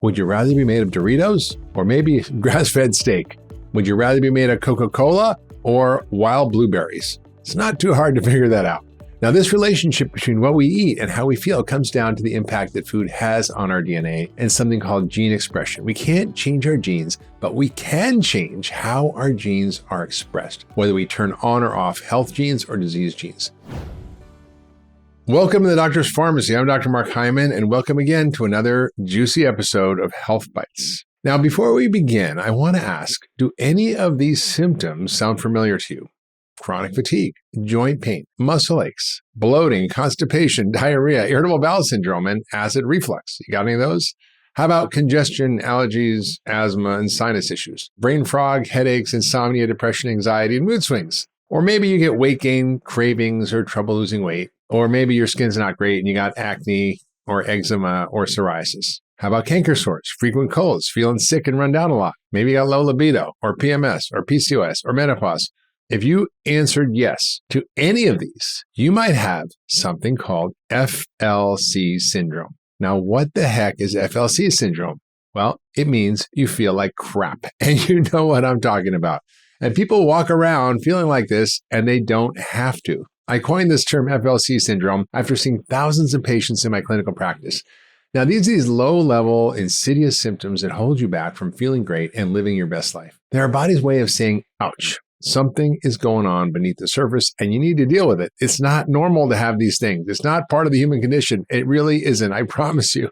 Would you rather be made of Doritos or maybe grass-fed steak? Would you rather be made of Coca-Cola or wild blueberries? It's not too hard to figure that out. Now, this relationship between what we eat and how we feel comes down to the impact that food has on our DNA and something called gene expression. We can't change our genes, but we can change how our genes are expressed, whether we turn on or off health genes or disease genes. Welcome to the Doctor's Pharmacy. I'm Dr. Mark Hyman, and welcome again to another juicy episode of Health Bites. Now, before we begin, I want to ask, do any of these symptoms sound familiar to you? Chronic fatigue, joint pain, muscle aches, bloating, constipation, diarrhea, irritable bowel syndrome, and acid reflux. You got any of those? How about congestion, allergies, asthma, and sinus issues? Brain fog, headaches, insomnia, depression, anxiety, and mood swings. Or maybe you get weight gain, cravings, or trouble losing weight. Or maybe your skin's not great and you got acne or eczema or psoriasis. How about canker sores, frequent colds, feeling sick and run down a lot? Maybe you got low libido or PMS or PCOS or menopause. If you answered yes to any of these, you might have something called FLC Syndrome. Now, what the heck is FLC Syndrome? Well, it means you feel like crap, and you know what I'm talking about. And people walk around feeling like this, and they don't have to. I coined this term FLC syndrome after seeing thousands of patients in my clinical practice. Now, these are these low-level, insidious symptoms that hold you back from feeling great and living your best life. They're our body's way of saying, ouch, something is going on beneath the surface and you need to deal with it. It's not normal to have these things. It's not part of the human condition. It really isn't, I promise you.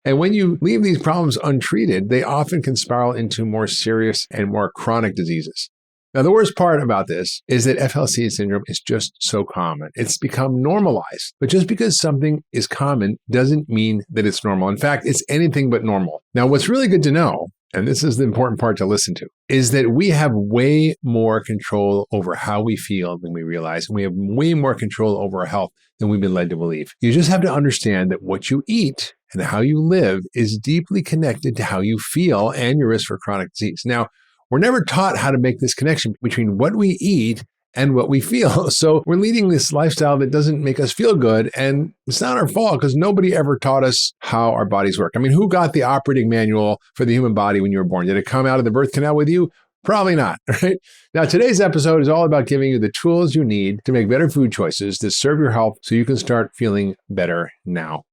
And when you leave these problems untreated, they often can spiral into more serious and more chronic diseases. Now, the worst part about this is that FLC syndrome is just so common. It's become normalized. But just because something is common doesn't mean that it's normal. In fact, it's anything but normal. Now, what's really good to know, and this is the important part to listen to, is that we have way more control over how we feel than we realize. And we have way more control over our health than we've been led to believe. You just have to understand that what you eat and how you live is deeply connected to how you feel and your risk for chronic disease. Now, we're never taught how to make this connection between what we eat and what we feel. So we're leading this lifestyle that doesn't make us feel good. And it's not our fault because nobody ever taught us how our bodies work. I mean, who got the operating manual for the human body when you were born? Did it come out of the birth canal with you? Probably not, right? Now, today's episode is all about giving you the tools you need to make better food choices that serve your health so you can start feeling better now.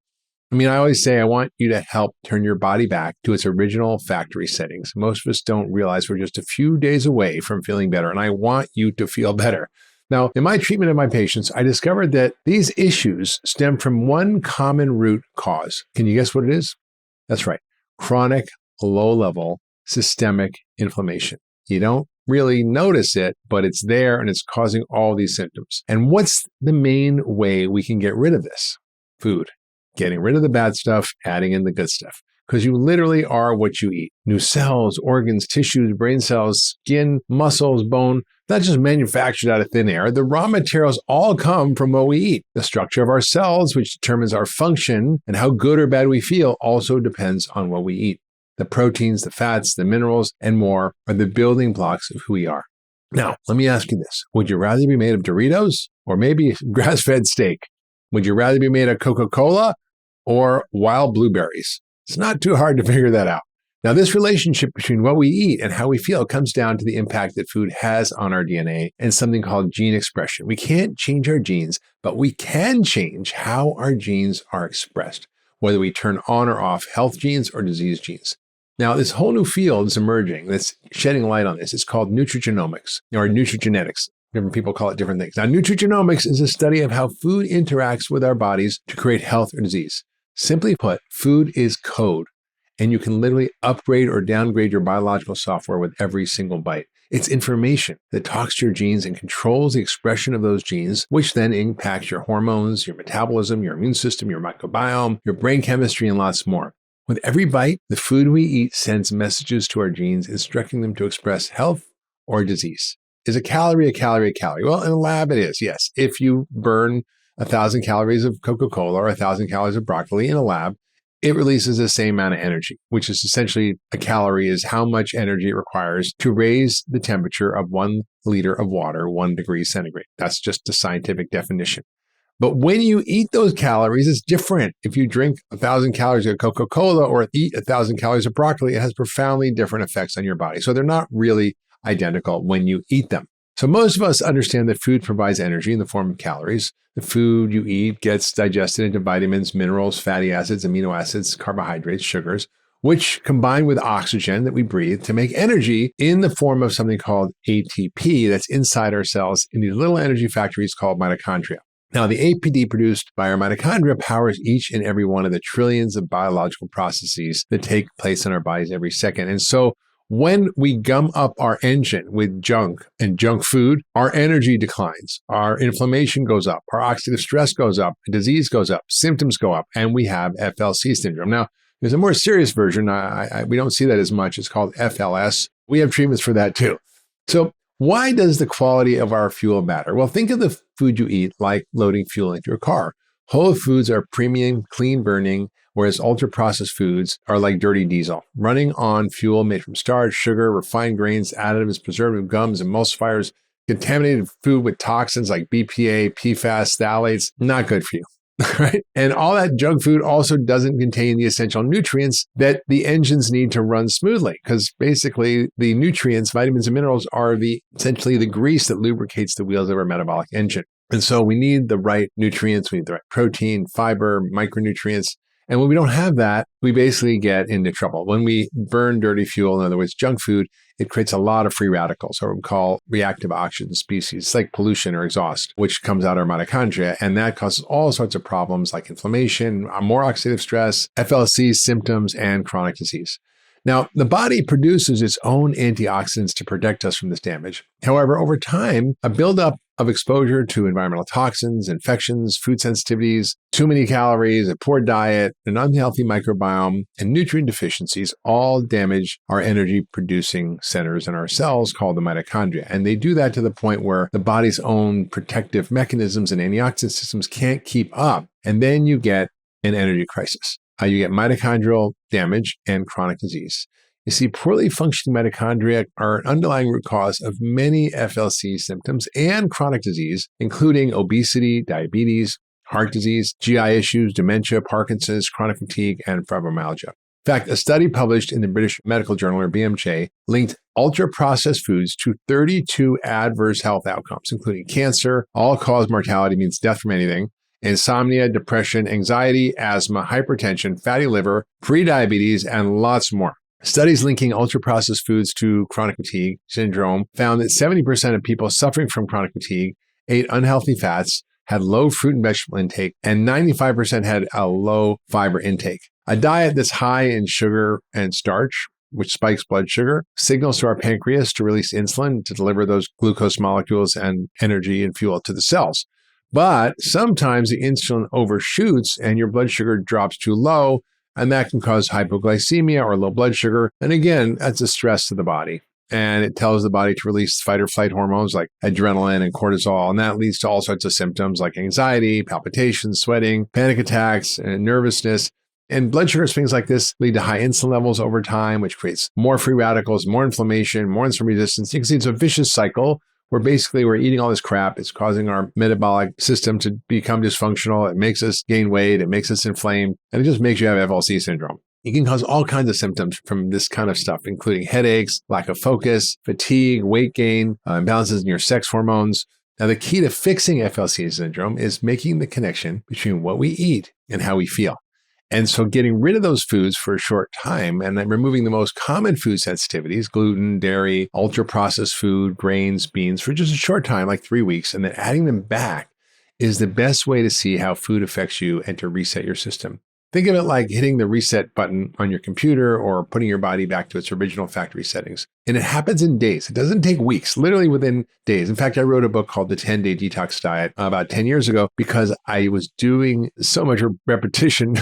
I mean, I always say I want you to help turn your body back to its original factory settings. Most of us don't realize we're just a few days away from feeling better, and I want you to feel better. Now, in my treatment of my patients, I discovered that these issues stem from one common root cause. Can you guess what it is? That's right, chronic, low-level, systemic inflammation. You don't really notice it, but it's there and it's causing all these symptoms. And what's the main way we can get rid of this? Food. Getting rid of the bad stuff, adding in the good stuff. Because you literally are what you eat. New cells, organs, tissues, brain cells, skin, muscles, bone, not just manufactured out of thin air. The raw materials all come from what we eat. The structure of our cells, which determines our function and how good or bad we feel, also depends on what we eat. The proteins, the fats, the minerals, and more are the building blocks of who we are. Now, let me ask you this. Would you rather be made of Doritos or maybe grass-fed steak? Would you rather be made of Coca-Cola or wild blueberries? It's not too hard to figure that out. Now, this relationship between what we eat and how we feel comes down to the impact that food has on our DNA and something called gene expression. We can't change our genes, but we can change how our genes are expressed, whether we turn on or off health genes or disease genes. Now, this whole new field is emerging that's shedding light on this. It's called nutrigenomics or nutrigenetics. Different people call it different things. Now, nutrigenomics is a study of how food interacts with our bodies to create health or disease. Simply put, food is code, and you can literally upgrade or downgrade your biological software with every single bite. It's information that talks to your genes and controls the expression of those genes, which then impacts your hormones, your metabolism, your immune system, your microbiome, your brain chemistry, and lots more. With every bite, the food we eat sends messages to our genes, instructing them to express health or disease. Is a calorie a calorie a calorie? Well, in a lab it is, yes. If you burn 1,000 calories of Coca-Cola or 1,000 calories of broccoli in a lab, it releases the same amount of energy, which is essentially a calorie is how much energy it requires to raise the temperature of 1 liter of water 1 degree centigrade. That's just the scientific definition. But when you eat those calories, it's different. If you drink 1,000 calories of Coca-Cola or eat 1,000 calories of broccoli, it has profoundly different effects on your body. So they're not really identical when you eat them. So most of us understand that food provides energy in the form of calories. The food you eat gets digested into vitamins, minerals, fatty acids, amino acids, carbohydrates, sugars, which combine with oxygen that we breathe to make energy in the form of something called ATP that's inside our cells in these little energy factories called mitochondria. Now, the APD produced by our mitochondria powers each and every one of the trillions of biological processes that take place in our bodies every second. And so when we gum up our engine with junk and junk food, our energy declines, our inflammation goes up, our oxidative stress goes up, disease goes up, symptoms go up, and we have FLC syndrome. Now, there's a more serious version. We don't see that as much. It's called FLS. We have treatments for that too. So why does the quality of our fuel matter? Well, think of the food you eat like loading fuel into your car. Whole foods are premium, clean burning, whereas ultra-processed foods are like dirty diesel, running on fuel made from starch, sugar, refined grains, additives, preservative gums, emulsifiers, contaminated food with toxins like BPA, PFAS, phthalates. Not good for you. Right? And all that junk food also doesn't contain the essential nutrients that the engines need to run smoothly, because basically the nutrients, vitamins and minerals are essentially the grease that lubricates the wheels of our metabolic engine. And so we need the right nutrients, we need the right protein, fiber, micronutrients. And when we don't have that, we basically get into trouble. When we burn dirty fuel, in other words, junk food, it creates a lot of free radicals, or what we call reactive oxygen species. It's like pollution or exhaust, which comes out of our mitochondria. And that causes all sorts of problems like inflammation, more oxidative stress, FLC symptoms, and chronic disease. Now, the body produces its own antioxidants to protect us from this damage. However, over time, a buildup of exposure to environmental toxins, infections, food sensitivities, too many calories, a poor diet, an unhealthy microbiome, and nutrient deficiencies all damage our energy-producing centers in our cells called the mitochondria. And they do that to the point where the body's own protective mechanisms and antioxidant systems can't keep up. And then you get an energy crisis. You get mitochondrial damage and chronic disease. You see, poorly functioning mitochondria are an underlying root cause of many FLC symptoms and chronic disease, including obesity, diabetes, heart disease, GI issues, dementia, Parkinson's, chronic fatigue, and fibromyalgia. In fact, a study published in the British Medical Journal, or BMJ, linked ultra-processed foods to 32 adverse health outcomes, including cancer, all-cause mortality means death from anything, insomnia, depression, anxiety, asthma, hypertension, fatty liver, prediabetes, and lots more. Studies linking ultra-processed foods to chronic fatigue syndrome found that 70% of people suffering from chronic fatigue ate unhealthy fats, had low fruit and vegetable intake, and 95% had a low fiber intake. A diet that's high in sugar and starch, which spikes blood sugar, signals to our pancreas to release insulin to deliver those glucose molecules and energy and fuel to the cells. But sometimes the insulin overshoots and your blood sugar drops too low, and that can cause hypoglycemia or low blood sugar. And again, that's a stress to the body. And it tells the body to release fight or flight hormones like adrenaline and cortisol. And that leads to all sorts of symptoms like anxiety, palpitations, sweating, panic attacks, and nervousness. And blood sugar swings like this lead to high insulin levels over time, which creates more free radicals, more inflammation, more insulin resistance. You can see it's a vicious cycle where basically we're eating all this crap. It's causing our metabolic system to become dysfunctional. It makes us gain weight. It makes us inflamed. And it just makes you have FLC syndrome. It can cause all kinds of symptoms from this kind of stuff, including headaches, lack of focus, fatigue, weight gain, imbalances in your sex hormones. Now, the key to fixing FLC syndrome is making the connection between what we eat and how we feel. And so getting rid of those foods for a short time and then removing the most common food sensitivities, gluten, dairy, ultra-processed food, grains, beans, for just a short time, like 3 weeks, and then adding them back is the best way to see how food affects you and to reset your system. Think of it like hitting the reset button on your computer or putting your body back to its original factory settings. And it happens in days. It doesn't take weeks, literally within days. In fact, I wrote a book called The 10-Day Detox Diet about 10 years ago because I was doing so much repetition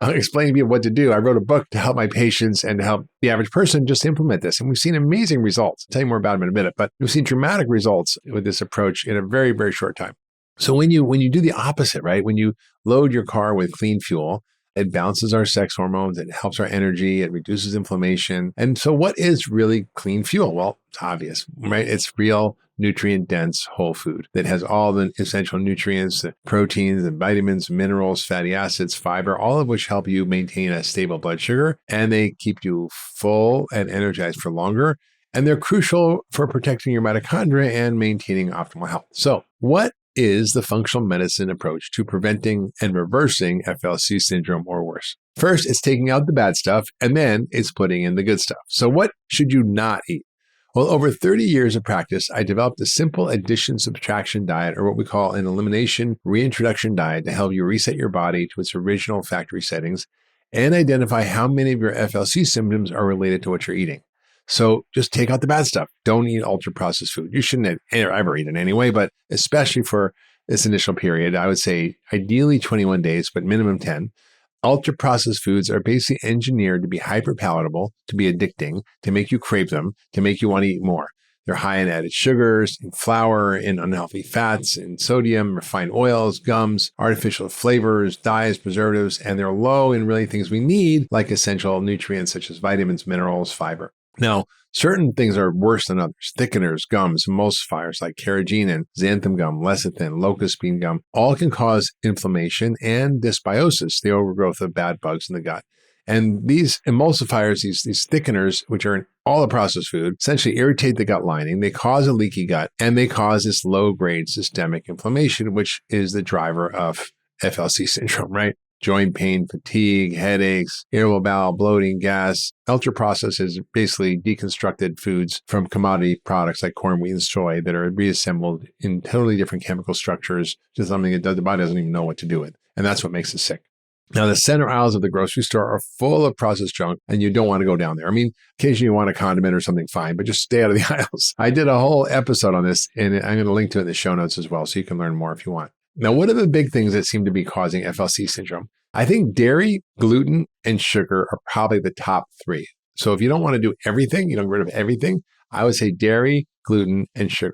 explaining to people what to do. I wrote a book to help my patients and to help the average person just implement this. And we've seen amazing results. I'll tell you more about them in a minute, but we've seen dramatic results with this approach in a very, very short time. So when you do the opposite, right? When you load your car with clean fuel, It balances our sex hormones. It helps our energy. It reduces inflammation. And so what is really clean fuel? Well, it's obvious, right? It's real nutrient-dense whole food that has all the essential nutrients, the proteins, and vitamins, minerals, fatty acids, fiber, all of which help you maintain a stable blood sugar. And they keep you full and energized for longer. And they're crucial for protecting your mitochondria and maintaining optimal health. So what is the functional medicine approach to preventing and reversing FLC syndrome or worse? First, it's taking out the bad stuff, and then it's putting in the good stuff. So what should you not eat? Well, over 30 years of practice, I developed a simple addition-subtraction diet, or what we call an elimination reintroduction diet, to help you reset your body to its original factory settings and identify how many of your FLC symptoms are related to what you're eating. So just take out the bad stuff. Don't eat ultra-processed food. You shouldn't ever eat it anyway, but especially for this initial period, I would say ideally 21 days, but minimum 10. Ultra-processed foods are basically engineered to be hyper-palatable, to be addicting, to make you crave them, to make you want to eat more. They're high in added sugars, in flour, in unhealthy fats, in sodium, refined oils, gums, artificial flavors, dyes, preservatives, and they're low in really things we need, like essential nutrients such as vitamins, minerals, fiber. Now, certain things are worse than others. Thickeners, gums, emulsifiers like carrageenan, xanthan gum, lecithin, locust bean gum, all can cause inflammation and dysbiosis, the overgrowth of bad bugs in the gut. And these emulsifiers, these thickeners, which are in all the processed food, essentially irritate the gut lining. They cause a leaky gut, and they cause this low-grade systemic inflammation, which is the driver of FLC syndrome, right? Joint pain, fatigue, headaches, irritable bowel, bloating, gas. Ultra-processed is basically deconstructed foods from commodity products like corn, wheat, and soy that are reassembled in totally different chemical structures to something that the body doesn't even know what to do with. And that's what makes us sick. Now, the center aisles of the grocery store are full of processed junk, and you don't want to go down there. I mean, occasionally you want a condiment or something, fine, but just stay out of the aisles. I did a whole episode on this, and I'm going to link to it in the show notes as well, so you can learn more if you want. Now, what are the big things that seem to be causing FLC syndrome? I think dairy, gluten, and sugar are probably the top three. So if you don't want to do everything, you don't get rid of everything, I would say dairy, gluten, and sugar.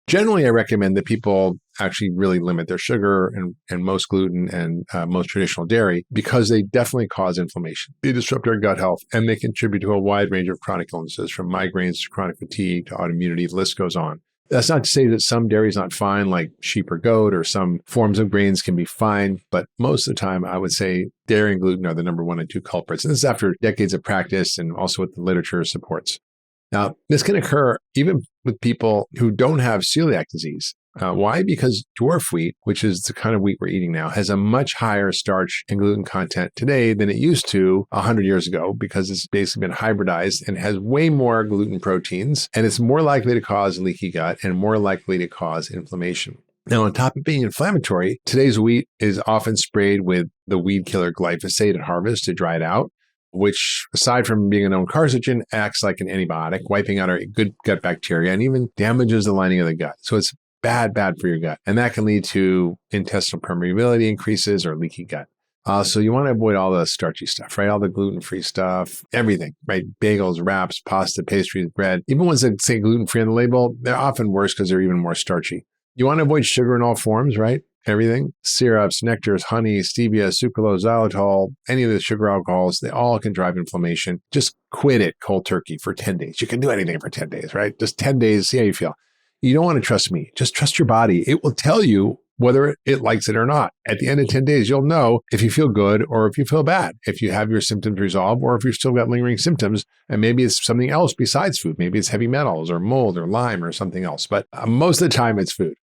Generally, I recommend that people actually really limit their sugar and most gluten and most traditional dairy because they definitely cause inflammation. They disrupt our gut health, and they contribute to a wide range of chronic illnesses, from migraines to chronic fatigue to autoimmunity. The list goes on. That's not to say that some dairy is not fine, like sheep or goat, or some forms of grains can be fine. But most of the time, I would say dairy and gluten are the number 1 and 2 culprits. And this is after decades of practice and also what the literature supports. Now, this can occur even with people who don't have celiac disease. Why? Because dwarf wheat, which is the kind of wheat we're eating now, has a much higher starch and gluten content today than it used to 100 years ago, because it's basically been hybridized and has way more gluten proteins, and it's more likely to cause leaky gut and more likely to cause inflammation. Now, on top of being inflammatory, today's wheat is often sprayed with the weed killer glyphosate at harvest to dry it out, which, aside from being a known carcinogen, acts like an antibiotic, wiping out our good gut bacteria and even damages the lining of the gut. So it's bad for your gut. And that can lead to intestinal permeability increases or leaky gut. So you want to avoid all the starchy stuff, right? All the gluten-free stuff, everything, right? Bagels, wraps, pasta, pastries, bread. Even ones that say gluten-free on the label, they're often worse because they're even more starchy. You want to avoid sugar in all forms, right? Everything. Syrups, nectars, honey, stevia, sucralose, xylitol, any of the sugar alcohols, they all can drive inflammation. Just quit it cold turkey for 10 days. You can do anything for 10 days, right? Just 10 days, see how you feel. You don't want to trust me. Just trust your body. It will tell you whether it likes it or not. At the end of 10 days, you'll know if you feel good or if you feel bad, if you have your symptoms resolved or if you've still got lingering symptoms, and maybe it's something else besides food. Maybe it's heavy metals or mold or Lyme or something else. But most of the time, it's food.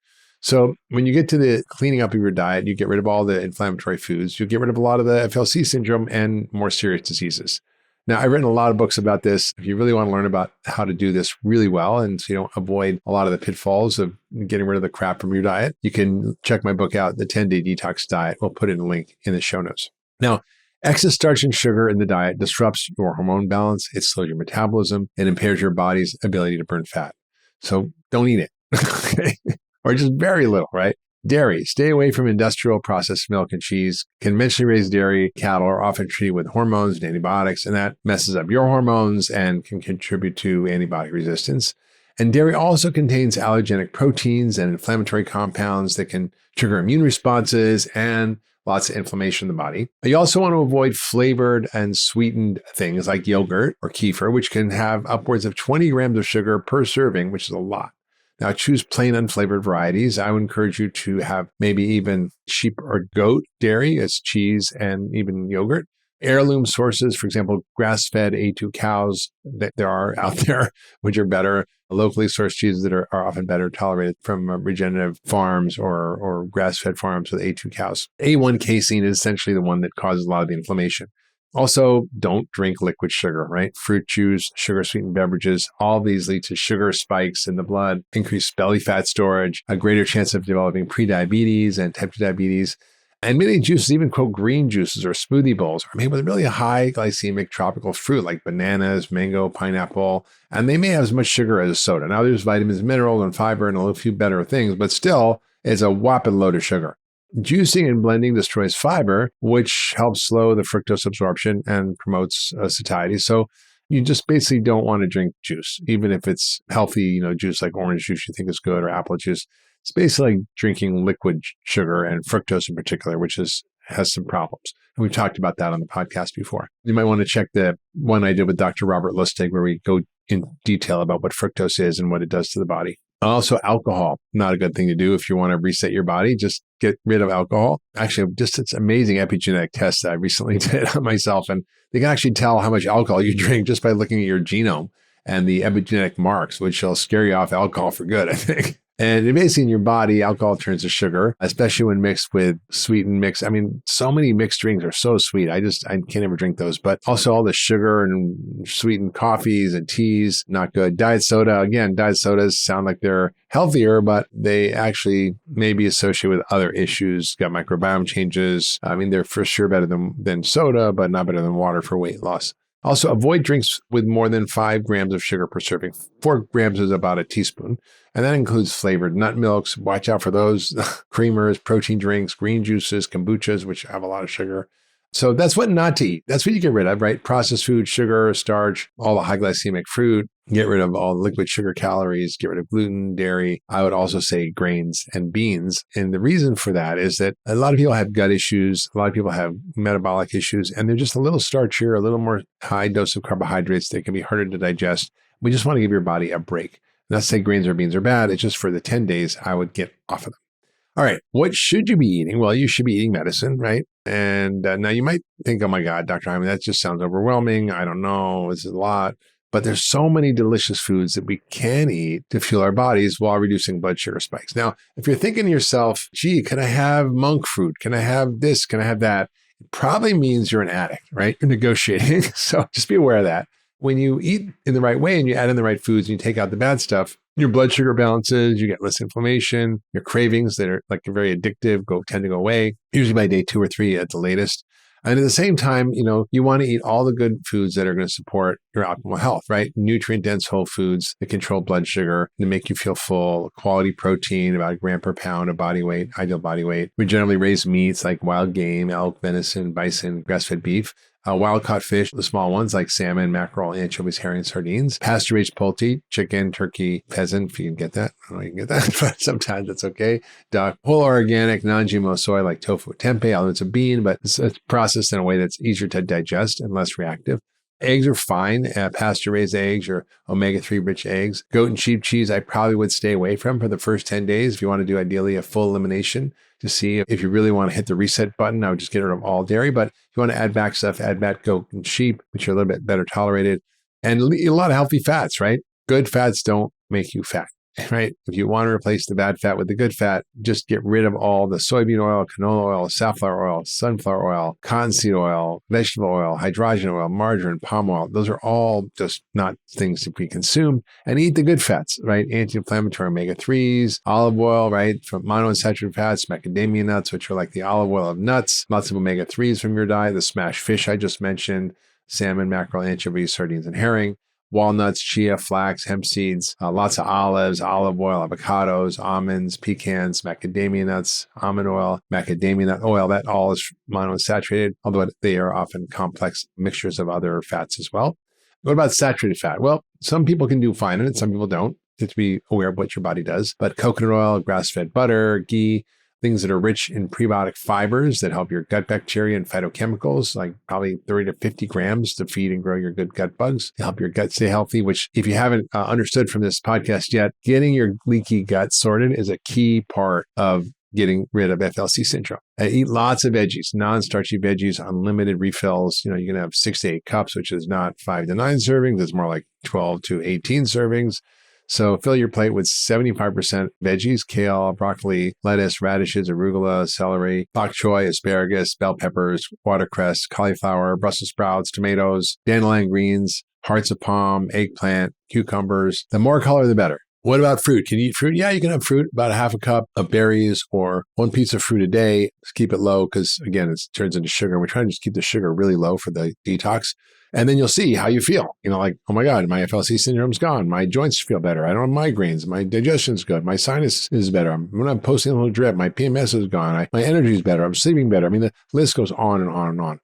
So when you get to the cleaning up of your diet, you get rid of all the inflammatory foods, you get rid of a lot of the FLC syndrome and more serious diseases. Now, I've written a lot of books about this. If you really want to learn about how to do this really well and so you don't avoid a lot of the pitfalls of getting rid of the crap from your diet, you can check my book out, The 10-Day Detox Diet. We'll put in a link in the show notes. Now, excess starch and sugar in the diet disrupts your hormone balance. It slows your metabolism and impairs your body's ability to burn fat. So don't eat it. Okay? Or just very little, right? Dairy. Stay away from industrial processed milk and cheese. Conventionally raised dairy cattle are often treated with hormones and antibiotics, and that messes up your hormones and can contribute to antibiotic resistance. And dairy also contains allergenic proteins and inflammatory compounds that can trigger immune responses and lots of inflammation in the body. You also want to avoid flavored and sweetened things like yogurt or kefir, which can have upwards of 20 grams of sugar per serving, which is a lot. Now, choose plain unflavored varieties. I would encourage you to have maybe even sheep or goat dairy as cheese and even yogurt. Heirloom sources, for example, grass-fed A2 cows that there are out there, which are better. Locally sourced cheeses that are often better tolerated from regenerative farms or grass-fed farms with A2 cows. A1 casein is essentially the one that causes a lot of the inflammation. Also, don't drink liquid sugar, right? Fruit juice, sugar-sweetened beverages, all these lead to sugar spikes in the blood, increased belly fat storage, a greater chance of developing prediabetes and type 2 diabetes. And many juices, even quote green juices or smoothie bowls, are made with really high glycemic tropical fruit like bananas, mango, pineapple, and they may have as much sugar as a soda. Now there's vitamins, minerals, and fiber and a few better things, but still it's a whopping load of sugar. Juicing and blending destroys fiber, which helps slow the fructose absorption and promotes satiety. So you just basically don't want to drink juice, even if it's healthy, juice like orange juice you think is good or apple juice. It's basically like drinking liquid sugar and fructose in particular, which has some problems. And we've talked about that on the podcast before. You might want to check the one I did with Dr. Robert Lustig, where we go in detail about what fructose is and what it does to the body. Also, alcohol, not a good thing to do if you want to reset your body. Just get rid of alcohol. Actually, it's amazing epigenetic test that I recently did on myself. And they can actually tell how much alcohol you drink just by looking at your genome and the epigenetic marks, which will scare you off alcohol for good, I think. And basically in your body, alcohol turns to sugar, especially when mixed with sweetened mix. I mean, so many mixed drinks are so sweet. I can't ever drink those. But also all the sugar and sweetened coffees and teas, not good. Diet sodas sound like they're healthier, but they actually may be associated with other issues, gut microbiome changes. I mean, they're for sure better than soda, but not better than water for weight loss. Also, avoid drinks with more than 5 grams of sugar per serving. 4 grams is about a teaspoon. And that includes flavored nut milks. Watch out for those. Creamers, protein drinks, green juices, kombuchas, which have a lot of sugar. So that's what not to eat. That's what you get rid of, right? Processed food, sugar, starch, all the high glycemic fruit. Get rid of all liquid sugar calories. Get rid of gluten, dairy. I would also say grains and beans. And the reason for that is that a lot of people have gut issues. A lot of people have metabolic issues, and they're just a little starchier, a little more high dose of carbohydrates. They can be harder to digest. We just want to give your body a break. Not to say grains or beans are bad. It's just for the 10 days, I would get off of them. All right. What should you be eating? Well, you should be eating medicine, right? And now you might think, oh my God, Dr. Hyman, that just sounds overwhelming. I don't know. It's a lot. But there's so many delicious foods that we can eat to fuel our bodies while reducing blood sugar spikes. Now, if you're thinking to yourself, gee, can I have monk fruit? Can I have this? Can I have that? It probably means you're an addict, right? You're negotiating. So just be aware of that. When you eat in the right way and you add in the right foods and you take out the bad stuff, your blood sugar balances, you get less inflammation, your cravings that are very addictive tend to go away, usually by day 2 or 3 at the latest. And at the same time, you want to eat all the good foods that are going to support your optimal health, right? Nutrient-dense whole foods that control blood sugar, to make you feel full, quality protein, about a gram per pound of body weight, ideal body weight. We generally raise meats like wild game, elk, venison, bison, grass-fed beef. Wild-caught fish, the small ones like salmon, mackerel, anchovies, herring, sardines. Pasture-raised poultry, chicken, turkey, pheasant, if you can get that. I don't know if you can get that, but sometimes that's okay. Duck, whole organic, non-GMO soy like tofu, tempeh, although it's a bean, but it's processed in a way that's easier to digest and less reactive. Eggs are fine, pasture-raised eggs or omega-3 rich eggs. Goat and sheep cheese, I probably would stay away from for the first 10 days. If you want to do ideally a full elimination to see if you really want to hit the reset button, I would just get rid of all dairy. But if you want to add back stuff, add back goat and sheep, which are a little bit better tolerated. And a lot of healthy fats, right? Good fats don't make you fat, right? If you want to replace the bad fat with the good fat, just get rid of all the soybean oil, canola oil, safflower oil, sunflower oil, cottonseed oil, vegetable oil, hydrogen oil, margarine, palm oil. Those are all just not things to be consumed. And eat the good fats, right? Anti-inflammatory omega-3s, olive oil, right? From monounsaturated fats, macadamia nuts, which are like the olive oil of nuts, lots of omega-3s from your diet, the smashed fish I just mentioned, salmon, mackerel, anchovies, sardines, and herring. Walnuts, chia, flax, hemp seeds, lots of olives, olive oil, avocados, almonds, pecans, macadamia nuts, almond oil, macadamia nut oil. That all is monounsaturated, although they are often complex mixtures of other fats as well. What about saturated fat? Well, some people can do fine in it, some people don't. You have to be aware of what your body does. But coconut oil, grass-fed butter, ghee, things that are rich in prebiotic fibers that help your gut bacteria and phytochemicals, like probably 30 to 50 grams to feed and grow your good gut bugs to help your gut stay healthy, which if you haven't understood from this podcast yet, getting your leaky gut sorted is a key part of getting rid of FLC syndrome. Eat lots of veggies, non-starchy veggies, unlimited refills. You're going to have 6 to 8 cups, which is not 5 to 9 servings. It's more like 12 to 18 servings. So fill your plate with 75% veggies: kale, broccoli, lettuce, radishes, arugula, celery, bok choy, asparagus, bell peppers, watercress, cauliflower, Brussels sprouts, tomatoes, dandelion greens, hearts of palm, eggplant, cucumbers. The more color, the better. What about fruit? Can you eat fruit? Yeah, you can have fruit, about a half a cup of berries or 1 piece of fruit a day. Just keep it low because, again, it turns into sugar. We're trying to just keep the sugar really low for the detox. And then you'll see how you feel. Like, oh my God, my FLC syndrome's gone. My joints feel better. I don't have migraines. My digestion's good. My sinus is better. When I'm posting a little drip, my PMS is gone. My energy is better. I'm sleeping better. The list goes on and on and on.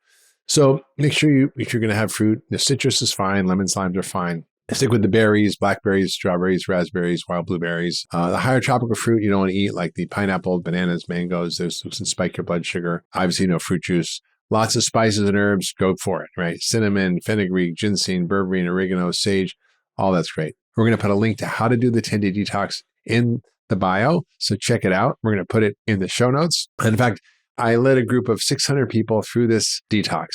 So make sure if you're going to have fruit, the citrus is fine. Lemons, limes are fine. Stick with the berries: blackberries, strawberries, raspberries, wild blueberries. The higher tropical fruit you don't want to eat, like the pineapple, bananas, mangoes. Those can spike your blood sugar. Obviously, no fruit juice. Lots of spices and herbs. Go for it, right? Cinnamon, fenugreek, ginseng, berberine, oregano, sage. All that's great. We're going to put a link to how to do the 10-day detox in the bio. So check it out. We're going to put it in the show notes. In fact, I led a group of 600 people through this detox.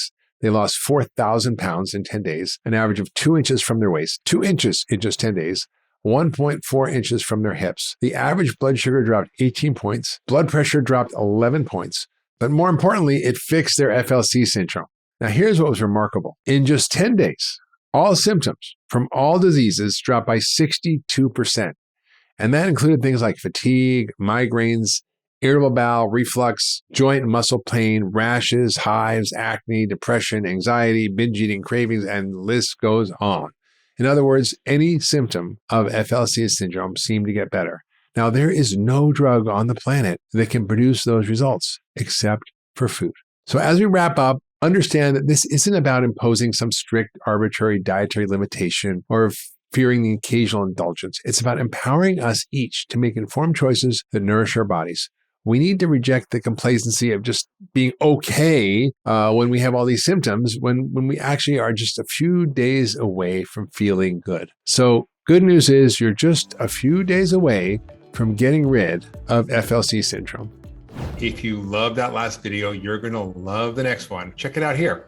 They lost 4,000 pounds in 10 days, an average of 2 inches from their waist, 2 inches in just 10 days, 1.4 inches from their hips. The average blood sugar dropped 18 points. Blood pressure dropped 11 points. But more importantly, it fixed their FLC syndrome. Now, here's what was remarkable. In just 10 days, all symptoms from all diseases dropped by 62%. And that included things like fatigue, migraines, irritable bowel, reflux, joint and muscle pain, rashes, hives, acne, depression, anxiety, binge eating, cravings, and the list goes on. In other words, any symptom of FLC syndrome seemed to get better. Now, there is no drug on the planet that can produce those results except for food. So as we wrap up, understand that this isn't about imposing some strict, arbitrary dietary limitation or fearing the occasional indulgence. It's about empowering us each to make informed choices that nourish our bodies. We need to reject the complacency of just being okay when we have all these symptoms, when we actually are just a few days away from feeling good. So good news is you're just a few days away from getting rid of FLC syndrome. If you loved that last video, you're going to love the next one. Check it out here.